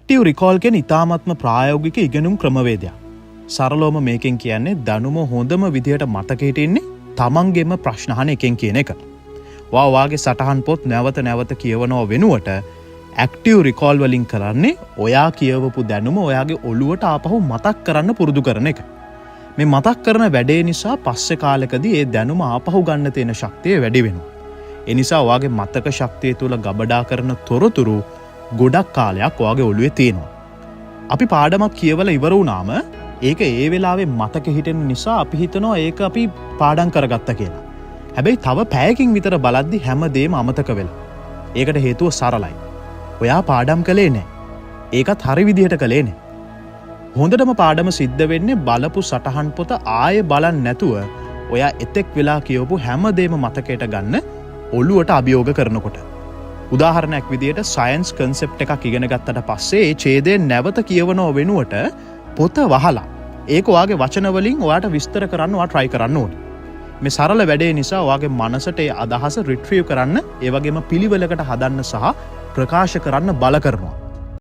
Active recall කියන ඉතාමත්ම ප්‍රායෝගික ඉගෙනුම් ක්‍රමවේදයක්. සරලවම මේකෙන් කියන්නේ දැනුම හොඳම විදිහට මතක හිටින්නේ තමන්ගේම ප්‍රශ්න අහන එකෙන් කියන එක. ඔයාගේ සටහන් පොත් නැවත නැවත කියවනව වෙනුවට ඇක්ටිව් රිකෝල් වලින් කරන්නේ ඔයා කියවපු දැනුම ඔයාගේ ඔළුවට ආපහු මතක් කරන්න පුරුදු කරන එක. මේ මතක් කරන වැඩේ නිසා පස්සේ කාලෙකදී ඒ දැනුම ආපහු ගන්න තියෙන ශක්තිය වැඩි වෙනවා. ඒ නිසා ඔයාගේ මතක ශක්තිය තුල ගබඩා කරන තොරතුරු ගොඩක් කාලයක් ඔයාගේ ඔළුවේ තියෙනවා. අපි පාඩමක් කියවලා ඉවර වුණාම ඒක ඒ වෙලාවේ මතක හිටින නිසා අපි හිතනවා ඒක අපි පාඩම් කරගත්තා කියලා. හැබැයි තව පැයකින් විතර බලද්දි හැමදේම අමතක වෙලා. ඒකට හේතුව සරලයි. ඔයා පාඩම් කළේ නැහැ. ඒකත් හරි විදිහට කළේ නැහැ. හොඳටම පාඩම සිද්ධ වෙන්නේ බලපු සටහන් පොත ආයෙ බලන්න නැතුව ඔයා එතෙක් වෙලා කියවපු හැමදේම මතකයට ගන්න ඔළුවට අභියෝග කරනකොට. උදාහරණයක් විදිහට සයන්ස් කන්සෙප්ට් එකක් ඉගෙන ගත්තට පස්සේ ඒ ඡේදය නැවත කියවනව වෙනුවට පොත වහලා ඒක ඔයාගේ වචන වලින් ඔයාට විස්තර කරන්න ඔයා try කරන්න ඕනේ. මේ සරල වැඩේ නිසා ඔයාගේ මනසට ඒ අදහස රිට්‍රීව් කරන්න ඒ වගේම පිළිවෙලකට හදන්න සහ ප්‍රකාශ කරන්න බල කරනවා.